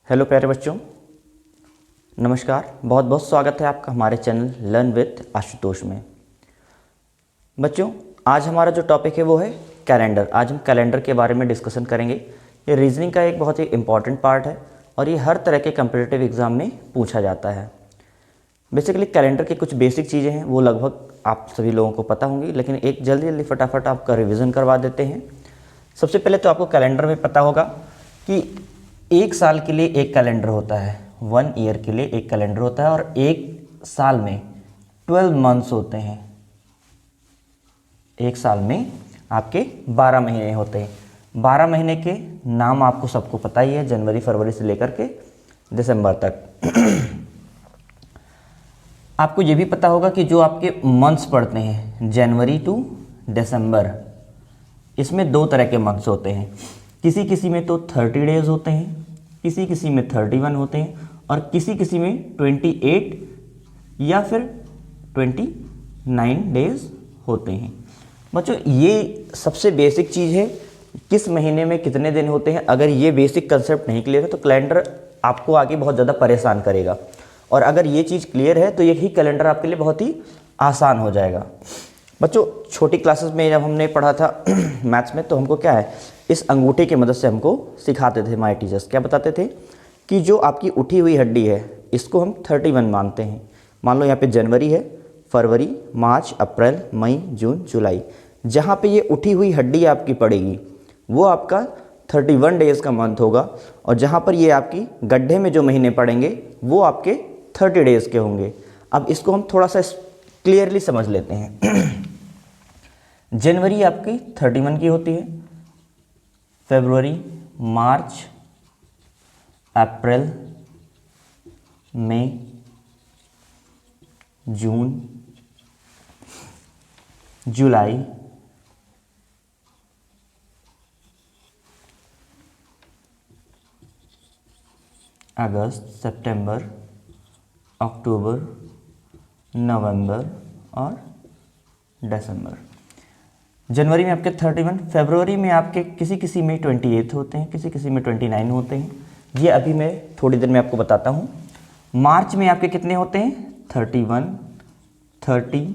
Hello प्यारे बच्चों, नमस्कार। बहुत बहुत स्वागत है आपका हमारे चैनल लर्न विद आशुतोष में। बच्चों, आज हमारा जो टॉपिक है वो है कैलेंडर। आज हम कैलेंडर के बारे में डिस्कशन करेंगे। ये रीजनिंग का एक बहुत ही इंपॉर्टेंट पार्ट है और ये हर तरह के कम्पिटिटिव एग्ज़ाम में पूछा जाता है। बेसिकली कैलेंडर की कुछ बेसिक चीज़ें हैं, वो लगभग आप सभी लोगों को पता होंगी, लेकिन एक जल्दी फटाफट आपका रिविज़न करवा देते हैं। सबसे पहले तो आपको कैलेंडर में पता होगा कि एक साल के लिए एक कैलेंडर होता है, 1 ईयर के लिए एक कैलेंडर होता है, और एक साल में 12 मंथ्स होते हैं। एक साल में आपके 12 महीने होते हैं। 12 महीने के नाम आपको सबको पता ही है, जनवरी फरवरी से लेकर के दिसंबर तक। आपको ये भी पता होगा कि जो आपके मंथ्स पड़ते हैं जनवरी टू दिसंबर, इसमें 2 तरह के मंथ्स होते हैं। किसी किसी में तो 30 डेज होते हैं, किसी किसी में 31 होते हैं, और किसी किसी में 28 या फिर 29 डेज होते हैं। बच्चों, ये सबसे बेसिक चीज़ है, किस महीने में कितने दिन होते हैं। अगर ये बेसिक कंसेप्ट नहीं क्लियर है तो कैलेंडर आपको आगे बहुत ज़्यादा परेशान करेगा, और अगर ये चीज़ क्लियर है तो यही कैलेंडर आपके लिए बहुत ही आसान हो जाएगा। बच्चों, छोटी क्लासेस में जब हमने पढ़ा था मैथ्स में, तो हमको क्या है, इस अंगूठे की मदद से हमको सिखाते थे हमारे टीचर्स। क्या बताते थे कि जो आपकी उठी हुई हड्डी है इसको हम 31 मानते हैं। मान लो यहाँ पे जनवरी है, फरवरी, मार्च, अप्रैल, मई, जून, जुलाई। जहाँ पे ये उठी हुई हड्डी आपकी पड़ेगी वो आपका 31 डेज़ का मंथ होगा, और जहाँ पर ये आपकी गड्ढे में जो महीने पड़ेंगे वो आपके 30 डेज़ के होंगे। अब इसको हम थोड़ा सा क्लियरली समझ लेते हैं। जनवरी आपकी 31 की होती है, फरवरी, मार्च, अप्रैल, मई, जून, जुलाई, अगस्त, सितंबर, अक्टूबर, नवंबर और दिसंबर। जनवरी में आपके 31, फरवरी में आपके किसी किसी में 28 होते हैं, किसी किसी में 29 होते हैं। ये अभी मैं थोड़ी देर में आपको बताता हूँ। मार्च में आपके कितने होते हैं, 31, 30।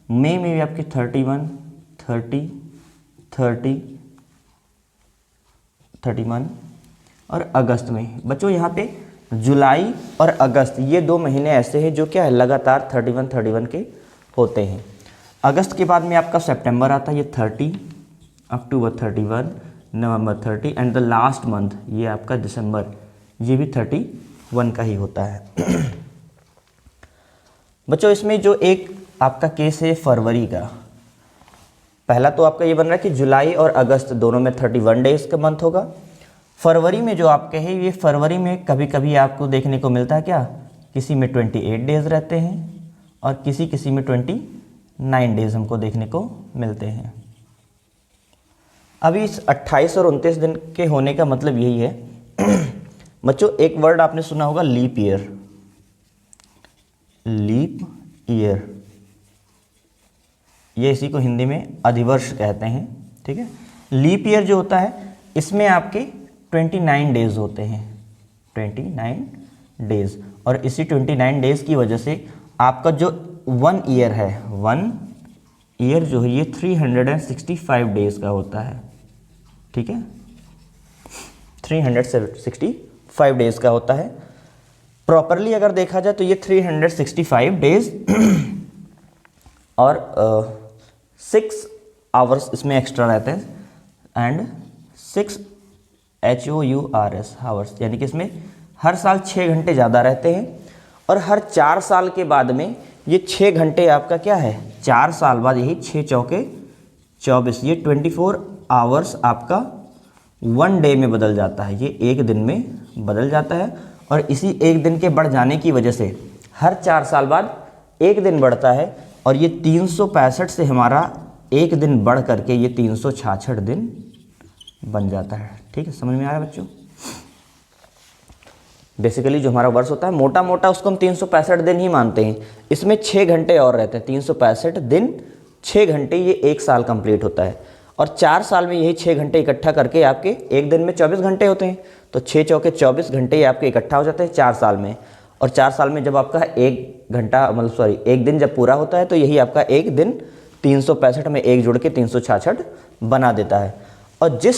मई में भी आपके 31, 30, 30, 31, और अगस्त में। बच्चों, यहाँ पे जुलाई और अगस्त ये 2 महीने ऐसे हैं जो क्या है, लगातार 31 के होते हैं। अगस्त के बाद में आपका सितंबर आता है, ये 30, अक्टूबर 31, नवंबर 30, एंड द लास्ट मंथ ये आपका दिसंबर, ये भी 31 का ही होता है। बच्चों, इसमें जो एक आपका केस है फरवरी का, पहला तो आपका ये बन रहा है कि जुलाई और अगस्त दोनों में 31 डेज का मंथ होगा। फरवरी में जो आपके है, ये फरवरी में कभी कभी आपको देखने को मिलता है क्या, किसी में 28 डेज रहते हैं और किसी किसी में 29 डेज हमको देखने को मिलते हैं। अभी इस 28 और 29 दिन के होने का मतलब यही है। बच्चों, एक वर्ड आपने सुना होगा, लीप ईयर। लीप ईयर, ये इसी को हिंदी में अधिवर्ष कहते हैं, ठीक है। लीप ईयर जो होता है इसमें आपके 29 डेज होते हैं, 29 डेज, और इसी 29 डेज की वजह से आपका जो 1 ईयर है, 1 ईयर जो है ये 365 डेज का होता है, ठीक है। 365 डेज का होता है। प्रॉपरली अगर देखा जाए तो ये 365 डेज और 6 आवर्स इसमें एक्स्ट्रा रहते हैं, एंड 6 HOURS हावर्स, यानी कि इसमें हर साल 6 घंटे ज़्यादा रहते हैं, और हर 4 साल के बाद में ये 6 घंटे आपका क्या है, 4 साल बाद यही 6 चौके 24, ये 24 आवर्स आपका 1 डे में बदल जाता है, ये एक दिन में बदल जाता है। और इसी एक दिन के बढ़ जाने की वजह से हर 4 साल बाद एक दिन बढ़ता है, और ये 365 से हमारा एक दिन बढ़ करके ये 366 दिन बन जाता है, ठीक है। समझ में आ रहा है बच्चों? बेसिकली जो हमारा वर्ष होता है मोटा मोटा उसको हम 365 दिन ही मानते हैं, इसमें 6 घंटे और रहते हैं, 365 दिन 6 घंटे, ये एक साल कंप्लीट होता है। और 4 साल में यही 6 घंटे इकट्ठा करके आपके एक दिन में 24 घंटे होते हैं, तो 6 चौके 24 घंटे ये आपके इकट्ठा हो जाते हैं 4 साल में। और 4 साल में जब आपका एक दिन जब पूरा होता है तो यही आपका एक दिन 365 में एक जुड़ के 366 बना देता है। और जिस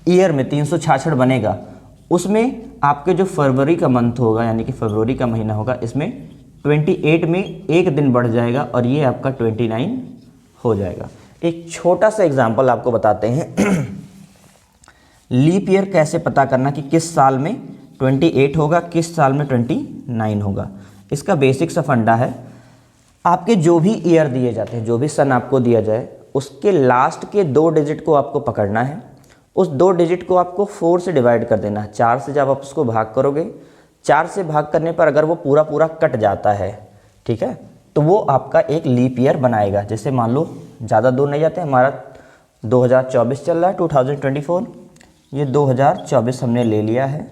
ईयर में 366 बनेगा उसमें आपके जो फरवरी का मंथ होगा यानी कि फरवरी का महीना होगा, इसमें 28 में एक दिन बढ़ जाएगा और ये आपका 29 हो जाएगा। एक छोटा सा एग्जाम्पल आपको बताते हैं लीप ईयर कैसे पता करना कि किस साल में 28 होगा, किस साल में 29 होगा। इसका बेसिक सा फंडा है, आपके जो भी ईयर दिए जाते हैं, जो भी सन आपको दिया जाए, उसके लास्ट के 2 डिजिट को आपको पकड़ना है। उस 2 डिजिट को आपको 4 से डिवाइड कर देना है। 4 से जब आप उसको भाग करोगे, 4 से भाग करने पर अगर वो पूरा पूरा कट जाता है, ठीक है, तो वो आपका एक लीप ईयर बनाएगा। जैसे मान लो ज़्यादा दूर नहीं जाते, हमारा 2024 चल रहा है, 2024, ये 2024 हमने ले लिया है,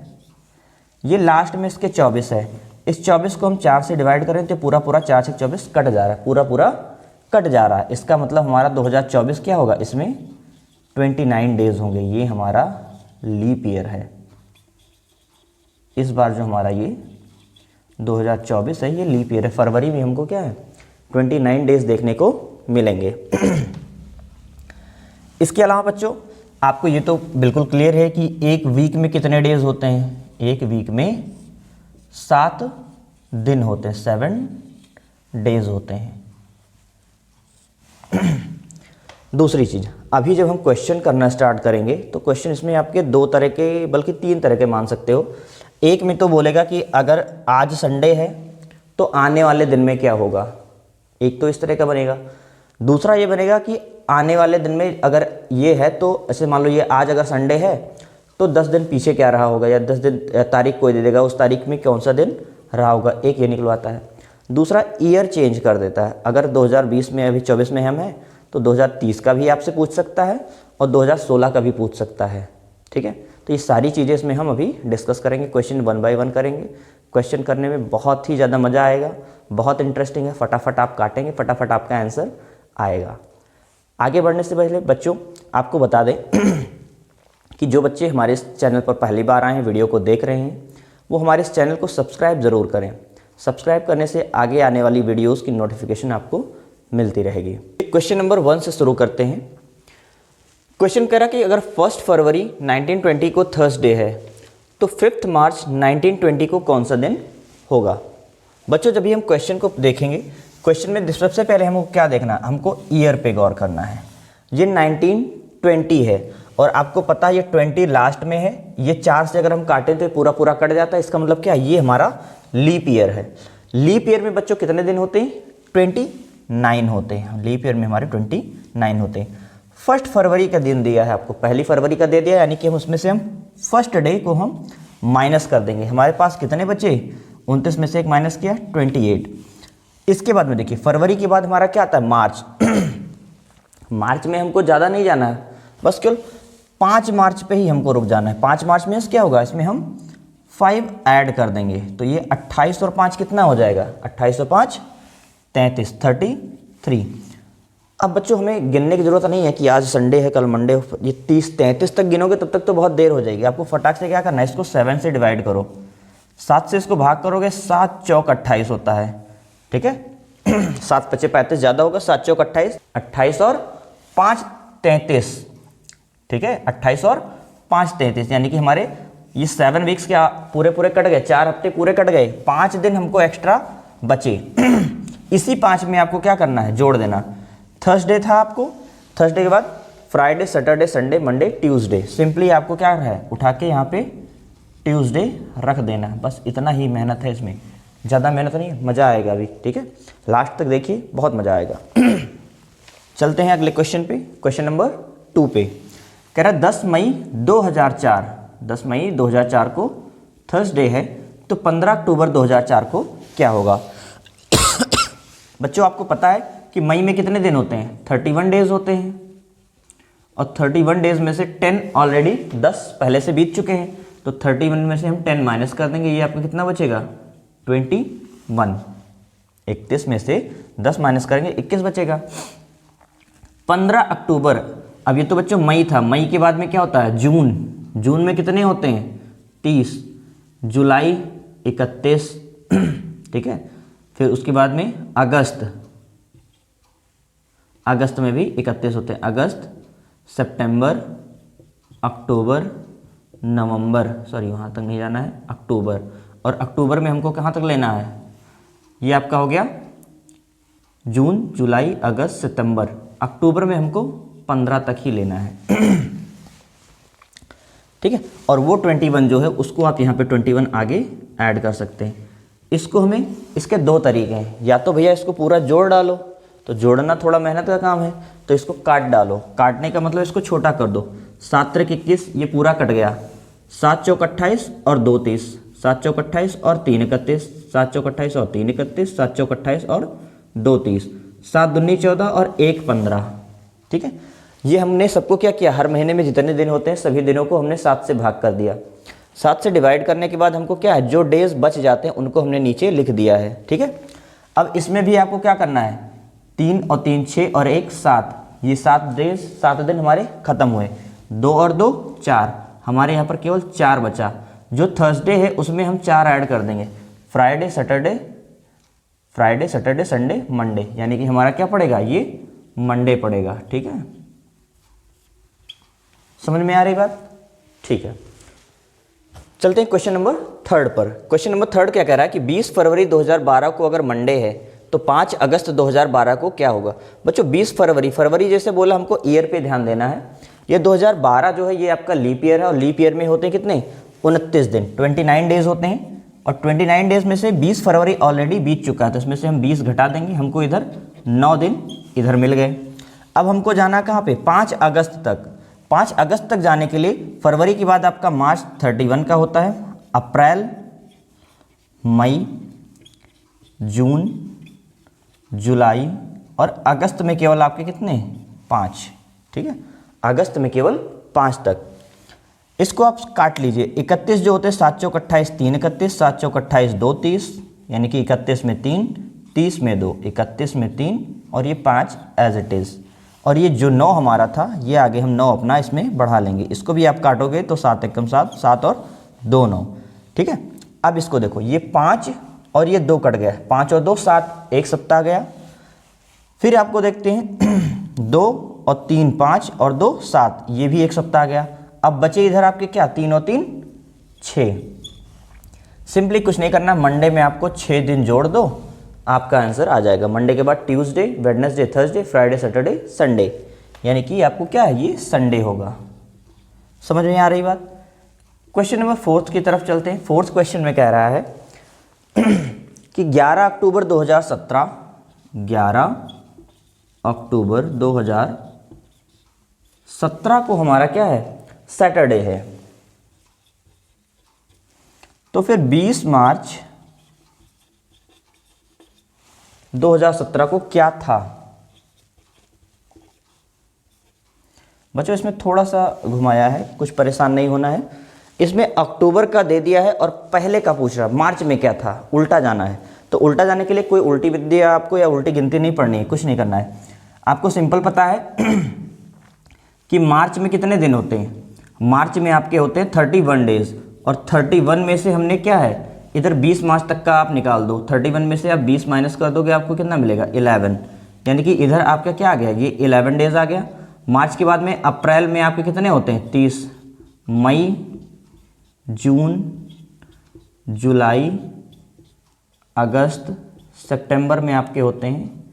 ये लास्ट में इसके 24 है। इस 24 को हम 4 से डिवाइड करें तो पूरा पूरा 4 से 24 कट जा रहा है, पूरा पूरा कट जा रहा है। इसका मतलब हमारा 2024 क्या होगा, इसमें 29 डेज होंगे। ये हमारा लीप ईयर है। इस बार जो हमारा ये 2024 है, ये लीप ईयर है। फरवरी में हमको क्या है 29 डेज देखने को मिलेंगे। इसके अलावा बच्चों आपको ये तो बिल्कुल क्लियर है कि एक वीक में कितने डेज होते हैं। एक वीक में 7 दिन होते हैं, 7 डेज होते हैं। दूसरी चीज़, अभी जब हम क्वेश्चन करना स्टार्ट करेंगे तो क्वेश्चन इसमें आपके 2 तरह के, बल्कि 3 तरह के मान सकते हो। एक में तो बोलेगा कि अगर आज संडे है तो आने वाले दिन में क्या होगा, एक तो इस तरह का बनेगा। दूसरा ये बनेगा कि आने वाले दिन में अगर ये है तो ऐसे मान लो ये आज अगर संडे है तो 10 दिन पीछे क्या रहा होगा, या 10 दिन तारीख कोई दे देगा, उस तारीख में कौन सा दिन रहा होगा, एक ये निकलवाता है। दूसरा ईयर चेंज कर देता है। अगर 2020 में अभी 24 में हम हैं तो 2030 का भी आपसे पूछ सकता है और 2016 का भी पूछ सकता है, ठीक है। तो ये सारी चीज़ें इसमें हम अभी डिस्कस करेंगे, क्वेश्चन 1 बाय 1 करेंगे। क्वेश्चन करने में बहुत ही ज़्यादा मज़ा आएगा, बहुत इंटरेस्टिंग है, फटाफट आप काटेंगे, फटाफट आपका आंसर आएगा। आगे बढ़ने से पहले बच्चों आपको बता दें कि जो बच्चे हमारे इस चैनल पर पहली बार आए हैं, वीडियो को देख रहे हैं, वो हमारे इस चैनल को सब्सक्राइब ज़रूर करें। सब्सक्राइब करने से आगे आने वाली वीडियोस की नोटिफिकेशन आपको मिलती रहेगी। क्वेश्चन नंबर 1 से शुरू करते हैं। क्वेश्चन कह रहा कि अगर 1 फरवरी 1920 को थर्सडे है तो 5 मार्च 1920 को कौन सा दिन होगा। बच्चों जब भी हम क्वेश्चन को देखेंगे, क्वेश्चन में सबसे पहले हमको क्या देखना, हमको ईयर पे गौर करना है। ये 1920 है और आपको पता है ये 20 लास्ट में है, ये 4 से अगर हम काटें तो पूरा पूरा कट जाता है। इसका मतलब क्या, ये हमारा लीप ईयर है। लीप ईयर में बच्चों कितने दिन होते हैं, 29 होते हैं। लीप ईयर में हमारे 29 होते हैं। 1 फरवरी का दिन दिया है आपको, पहली फरवरी का दे दिया, यानी कि हम उसमें से हम फर्स्ट डे को हम माइनस कर देंगे। हमारे पास कितने बचे, 29 में से एक माइनस किया 28। इसके बाद में देखिए फरवरी के बाद हमारा क्या आता है, मार्च। मार्च में हमको ज़्यादा नहीं जाना है, बस केवल 5 मार्च पे ही हमको रुक जाना है। 5 मार्च में क्या होगा, इसमें हम 5 ऐड कर देंगे तो ये 28 और 5 कितना हो जाएगा, 28 और 5 33, 33। अब बच्चों हमें गिनने की ज़रूरत नहीं है कि आज संडे है कल मंडे हो, ये 30-33 तक गिनोगे तब तक तो बहुत देर हो जाएगी। आपको फटाक से क्या करना है, इसको 7 से डिवाइड करो, 7 से इसको भाग करोगे, 7 चौक 28 होता है, ठीक है। 7 पचे 35 ज़्यादा होगा, 7 चौक 28, 28 और 5 33, ठीक है। 28 और 5 33, यानी कि हमारे ये 7 वीक्स क्या पूरे पूरे कट गए, 4 हफ्ते पूरे कट गए, 5 दिन हमको एक्स्ट्रा बचे। इसी 5 में आपको क्या करना है, जोड़ देना। थर्सडे था आपको, थर्सडे के बाद Friday, Saturday, Sunday, Monday, Tuesday. Simply आपको क्या है, उठा के यहाँ पे ट्यूसडे रख देना, बस इतना ही मेहनत है इसमें, ज़्यादा मेहनत नहीं, मज़ा आएगा अभी, ठीक है। लास्ट तक देखिए, बहुत मज़ा आएगा। चलते हैं अगले क्वेश्चन पे, क्वेश्चन नंबर 2 पे। कह रहा 10 मई 2004, 10 मई 2004 को थर्सडे है तो 15 अक्टूबर 2004 को क्या होगा। बच्चों आपको पता है कि मई में कितने दिन होते हैं, 31 डेज होते हैं, और 31 डेज में से 10 ऑलरेडी 10 पहले से बीत चुके हैं, तो 31 में से हम 10 माइनस कर देंगे, ये आपका कितना बचेगा, 21। 31 में से 10 माइनस करेंगे, 21 बचेगा। 15 अक्टूबर, अब ये तो बच्चों मई था, मई के बाद में क्या होता है जून, जून में कितने होते हैं 30, जुलाई 31, ठीक है, फिर उसके बाद में अगस्त, अगस्त में भी 31 होते हैं, अगस्त, सितंबर, अक्टूबर, नवंबर, सॉरी वहाँ तक नहीं जाना है, अक्टूबर, और अक्टूबर में हमको कहाँ तक लेना है, ये आपका हो गया जून, जुलाई, अगस्त, सितंबर, अक्टूबर में हमको 15 तक ही लेना है, ठीक है। और वो 21 जो है उसको आप यहाँ पे 21 आगे ऐड कर सकते हैं। इसको हमें, इसके दो तरीके हैं, या तो भैया इसको पूरा जोड़ डालो, तो जोड़ना थोड़ा मेहनत का काम है, तो इसको काट डालो, काटने का मतलब इसको छोटा कर दो, 7 त्रिक 21, ये पूरा कट गया, 7 चौक 28 और 2 30, 7 चौक 28 और 3 31, 7 चौक 28 और 3 31, 7 चौक 28 और 2 30, 7 दूनी 14 और 1 15, ठीक है। ये हमने सबको क्या किया, हर महीने में जितने दिन होते हैं सभी दिनों को हमने 7 से भाग कर दिया, 7 से डिवाइड करने के बाद हमको क्या है, जो डेज बच जाते हैं उनको हमने नीचे लिख दिया है, ठीक है। अब इसमें भी आपको क्या करना है, 3 और 3 6 और 1 7, ये 7 डेज 7 दिन हमारे खत्म हुए, 2 और 2 4, हमारे यहाँ पर केवल 4 बचा, जो थर्सडे है उसमें हम 4 ऐड कर देंगे, Friday Saturday, Friday Saturday Sunday Monday, यानी कि हमारा क्या पड़ेगा, ये मंडे पड़ेगा, ठीक है। समझ में आ रही बात, ठीक है। चलते हैं क्वेश्चन नंबर 3 पर। क्वेश्चन नंबर 3 क्या कह रहा है कि 20 फरवरी 2012 को अगर मंडे है तो 5 अगस्त 2012 को क्या होगा। बच्चों 20 फरवरी, फरवरी जैसे बोला हमको ईयर पे ध्यान देना है, ये 2012 जो है ये आपका लीप ईयर है, और लीप ईयर में होते हैं कितने 29 दिन, 29 डेज होते हैं, और 29 डेज में से 20 फरवरी ऑलरेडी बीत चुका है, तो इसमें से हम 20 घटा देंगे, हमको इधर 9 दिन इधर मिल गए। अब हमको जाना कहाँ पे, 5 अगस्त तक। 5 अगस्त तक जाने के लिए फरवरी के बाद आपका मार्च 31 का होता है, अप्रैल, मई, जून, जुलाई, और अगस्त में केवल आपके कितने 5, ठीक है, अगस्त में केवल 5 तक। इसको आप काट लीजिए, 31 जो होते हैं 7 चौक 28 3 31, 7 चौक 28 2 30, यानी कि 31 में 3, 30 में 2, 31 में 3, और ये 5 एज इट इज़, और ये जो 9 हमारा था ये आगे हम 9 अपना इसमें बढ़ा लेंगे, इसको भी आप काटोगे तो 7 एकम 7, 7 और 2 9, ठीक है। अब इसको देखो, ये 5 और ये 2 कट गया, 5 और 2 7, एक सप्ताह गया। फिर आपको देखते हैं 2 और 3 5 और 2 7, ये भी एक सप्ताह गया। अब बचे इधर आपके क्या 3 और 3 6। सिंपली कुछ नहीं करना, मंडे में आपको 6 दिन जोड़ दो, आपका आंसर आ जाएगा। मंडे के बाद Tuesday, Wednesday, Thursday, Friday, Saturday, Sunday, यानी कि आपको क्या है, ये संडे होगा। समझ में आ रही बात। क्वेश्चन नंबर 4 की तरफ चलते हैं। 4th क्वेश्चन में कह रहा है कि 11 अक्टूबर 2017, 11 अक्टूबर 2017 को हमारा क्या है, सैटरडे है, तो फिर 20 मार्च 2017 को क्या था। बच्चों इसमें थोड़ा सा घुमाया है, कुछ परेशान नहीं होना है। इसमें अक्टूबर का दे दिया है और पहले का पूछ रहा है, मार्च में क्या था, उल्टा जाना है। तो उल्टा जाने के लिए कोई उल्टी विद्या आपको या उल्टी गिनती नहीं पढ़नी है, कुछ नहीं करना है। आपको सिंपल पता है कि मार्च में कितने दिन होते हैं, मार्च में आपके होते हैं 31 डेज, और 31 में से हमने क्या है, इधर 20 मार्च तक का आप निकाल दो, 31 में से आप 20 माइनस कर दोगे, आपको कितना मिलेगा 11, यानी कि इधर आपका क्या आ गया, ये 11 डेज आ गया। मार्च के बाद में अप्रैल में आपके कितने होते हैं 30, मई, जून, जुलाई, अगस्त, सितंबर में आपके होते हैं,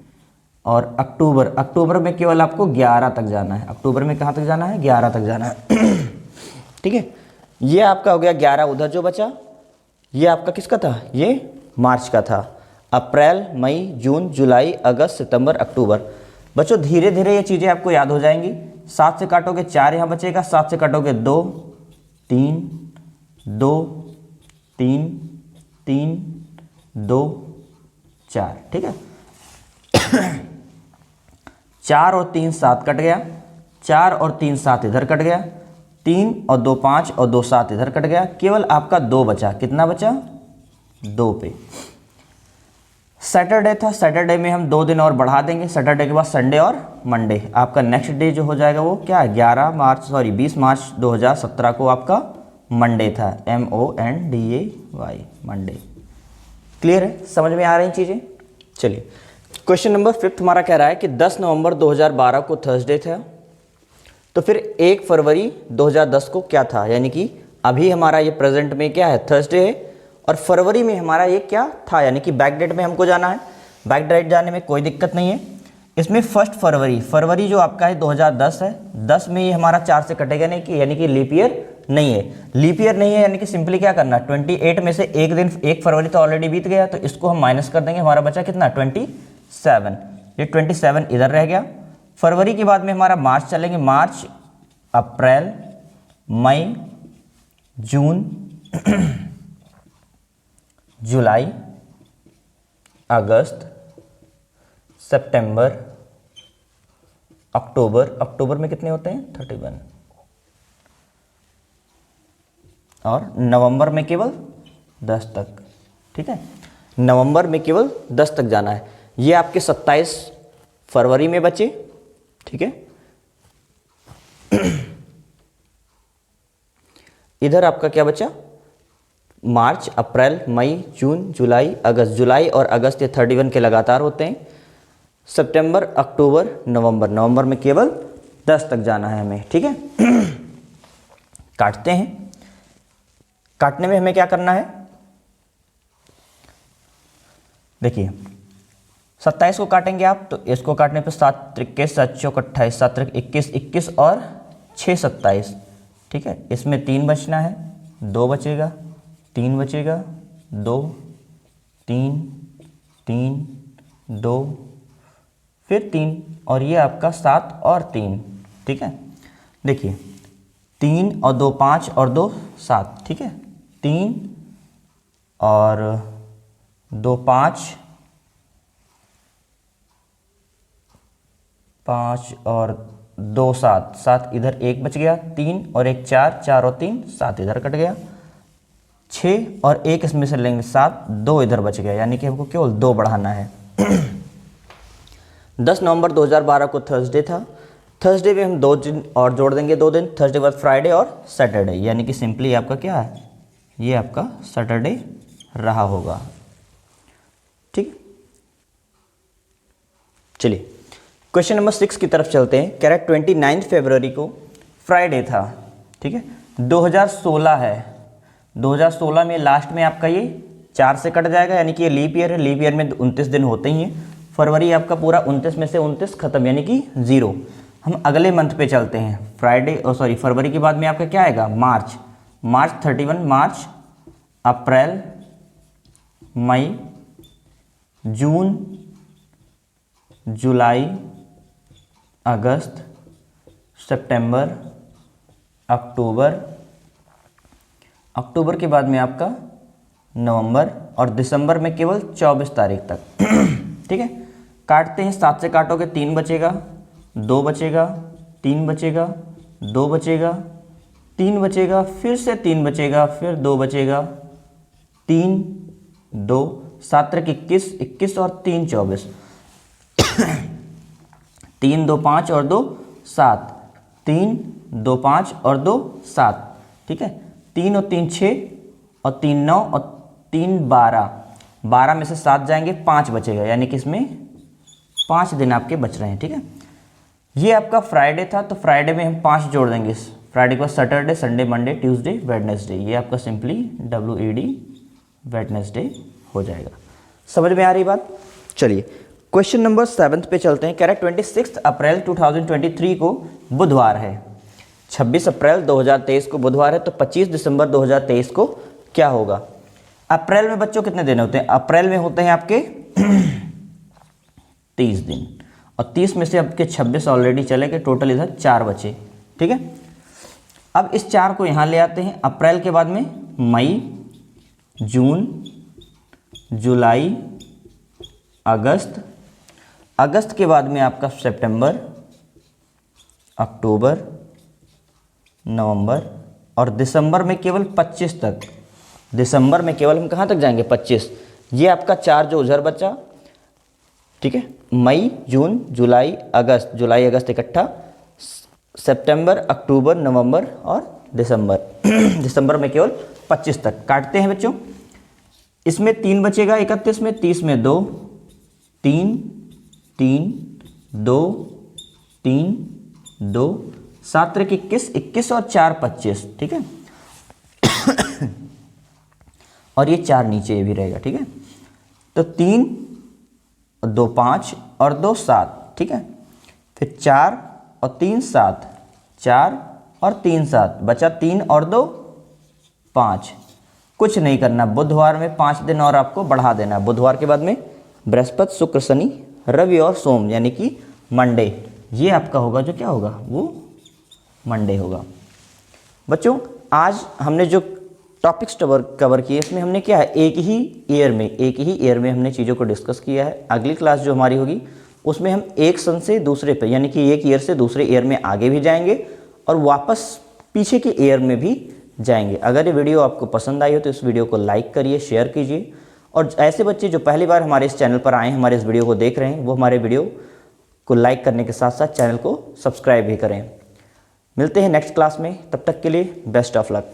और अक्टूबर, अक्टूबर में केवल आपको 11 तक जाना है। अक्टूबर में कहाँ तक जाना है, 11 तक जाना है। ठीक है, ये आपका हो गया 11। उधर जो बचा ये आपका किसका था, ये मार्च का था। अप्रैल, मई, जून, जुलाई, अगस्त, सितंबर, अक्टूबर। बच्चों धीरे धीरे ये चीज़ें आपको याद हो जाएंगी। 7 से काटोगे 4 यहाँ बचेगा, 7 से काटोगे 2 3 2 3 3 2 4, ठीक है। 4 और 3 7 कट गया, 4 और 3 7 इधर कट गया, 3 और 2 5 और 2 7 इधर कट गया, केवल आपका 2 बचा। कितना बचा, 2 पे। सैटरडे था, सैटरडे में हम 2 दिन और बढ़ा देंगे, सैटरडे के बाद संडे और मंडे। आपका नेक्स्ट डे जो हो जाएगा वो क्या है, 20 मार्च 2017 को आपका मंडे था, MONDAY, मंडे। क्लियर है, समझ में आ रही चीज़ें। चलिए क्वेश्चन नंबर 5 हमारा कह रहा है कि 10 नवंबर 2012 को थर्सडे था, तो फिर 1 फरवरी 2010 को क्या था, यानी कि अभी हमारा ये प्रेजेंट में क्या है, थर्सडे है, और फरवरी में हमारा ये क्या था, यानी कि बैक डेट में हमको जाना है। बैक डेट जाने में कोई दिक्कत नहीं है। इसमें 1 फरवरी जो आपका है 2010 है, 10 में ये हमारा 4 से कटेगा नहीं, कि यानी कि लीप ईयर नहीं है। लीप ईयर नहीं है यानी कि सिंपली क्या करना, 28 में से एक दिन, 1 फरवरी तो ऑलरेडी बीत गया, तो इसको हम माइनस कर देंगे, हमारा बचा कितना, 27। ये 27 इधर रह गया। फरवरी के बाद में हमारा मार्च चलेंगे, मार्च, अप्रैल, मई, जून, जुलाई, अगस्त, सितंबर, अक्टूबर। अक्टूबर में कितने होते हैं, 31, और नवंबर में केवल 10 तक। ठीक है, नवंबर में केवल 10 तक जाना है। ये आपके 27 फरवरी में बचे। ठीक है, इधर आपका क्या बचा, मार्च, अप्रैल, मई, जून, जुलाई, अगस्त। जुलाई और अगस्त ये 31 के लगातार होते हैं। सितंबर, अक्टूबर, नवंबर। नवंबर में केवल 10 तक जाना है हमें। ठीक है, काटते हैं। काटने में हमें क्या करना है, देखिए 27 को काटेंगे आप, तो इसको काटने पे 7 त्रिक 7 चौक 28, 7 त्रिक 21, 21 और 6 27। ठीक है, इसमें 3 बचना है, 2 बचेगा, 3 बचेगा, 2, 3, 3, 2, फिर 3, और ये आपका 7 और 3। ठीक है, देखिए 3 और 2 5 और 2 7। ठीक है, 3 और 2 5, 5 और 2 7, 7 इधर 1 बच गया, 3 और 1 4, 4 और 3 7 इधर कट गया, 6 और 1 इसमें से लेंगे 7, 2 इधर बच गया, यानी कि हमको केवल 2 बढ़ाना है। 10 नवंबर 2012 को थर्सडे था। थर्सडे में हम 2 दिन और जोड़ देंगे, 2 दिन, थर्सडे बाद फ्राइडे और सैटरडे, यानी कि सिंपली आपका क्या है, ये आपका सैटरडे रहा होगा। ठीक, चलिए क्वेश्चन नंबर 6 की तरफ चलते हैं। कह रहा है 29 फरवरी को फ्राइडे था। ठीक है, 2016 है, 2016 में लास्ट में आपका ये 4 से कट जाएगा, यानी कि ये लीप ईयर है। लीप ईयर में 29 दिन होते ही हैं। फरवरी आपका पूरा 29 में से 29 खत्म, यानी कि 0। हम अगले मंथ पे चलते हैं, फरवरी के बाद में आपका क्या आएगा, मार्च। मार्च 31, मार्च, अप्रैल, मई, जून, जुलाई, अगस्त, सितंबर, अक्टूबर। अक्टूबर के बाद में आपका नवंबर, और दिसंबर में केवल 24 तारीख तक। ठीक है, काटते हैं, 7 से काटोगे 3 बचेगा, 2 बचेगा, 3 बचेगा, 2 बचेगा, 3 बचेगा, फिर से 3 बचेगा, फिर 2 बचेगा, 3, 2, 7 त्रिक 21, 21 और 3 24, 3 2 5 और 2 7, 3 2 5 और 2 7। ठीक है, 3 और 3 6 और 3 9 और 3 12, 12 में से 7 जाएंगे, 5 बचेगा, यानी कि इसमें 5 दिन आपके बच रहे हैं। ठीक है, ये आपका फ्राइडे था, तो फ्राइडे में हम 5 जोड़ देंगे। फ्राइडे के बाद Saturday, Sunday, Monday, Tuesday, Wednesday, ये आपका सिंपली WED वेडनेसडे हो जाएगा। समझ में आ रही बात। चलिए क्वेश्चन नंबर 7 पे चलते हैं। कह रहा है 26 अप्रैल 2023 को बुधवार है। 26 अप्रैल 2023 को बुधवार है, तो 25 दिसंबर 2023 को क्या होगा। अप्रैल में बच्चों कितने दिन होते हैं, अप्रैल में होते हैं आपके 30 दिन, और 30 में से आपके 26 ऑलरेडी चले गए, टोटल इधर 4 बचे। ठीक है, अब इस 4 को यहाँ ले आते हैं। अप्रैल के बाद में मई, जून, जुलाई, अगस्त, अगस्त के बाद में आपका सितंबर, अक्टूबर, नवंबर, और दिसंबर में केवल 25 तक। दिसंबर में केवल हम कहाँ तक जाएंगे, 25। ये आपका 4 जो उधर बचा, ठीक है, मई, जून, जुलाई, अगस्त, जुलाई अगस्त इकट्ठा, सितंबर, अक्टूबर, नवंबर और दिसंबर। दिसंबर में केवल 25 तक काटते हैं बच्चों। इसमें 3 बचेगा, 31 में, 30 में 2, 3, 3, 2, 3, 2, 7 त्रिक 21, 21 और 4 25, ठीक है। और ये 4 नीचे ये भी रहेगा, ठीक है। तो 3, 2 5 और 2 7, ठीक है। फिर 4 और 3 7, 4 और 3 7, बचा 3 और 2 5। कुछ नहीं करना, बुधवार में 5 दिन और आपको बढ़ा देना। बुधवार के बाद में बृहस्पति, शुक्र, शनि, रवि और सोम, यानी कि मंडे, ये आपका होगा जो क्या होगा, वो मंडे होगा। बच्चों आज हमने जो टॉपिक्स कवर किए इसमें हमने क्या है, एक ही ईयर में हमने चीज़ों को डिस्कस किया है। अगली क्लास जो हमारी होगी उसमें हम एक सन से दूसरे पे, यानी कि एक ईयर से दूसरे ईयर में आगे भी जाएंगे और वापस पीछे के ईयर में भी जाएंगे। अगर ये वीडियो आपको पसंद आई हो तो इस वीडियो को लाइक करिए, शेयर कीजिए। और ऐसे बच्चे जो पहली बार हमारे इस चैनल पर आए हैं, हमारे इस वीडियो को देख रहे हैं, वो हमारे वीडियो को लाइक करने के साथ साथ चैनल को सब्सक्राइब भी करें। मिलते हैं नेक्स्ट क्लास में, तब तक के लिए बेस्ट ऑफ लक।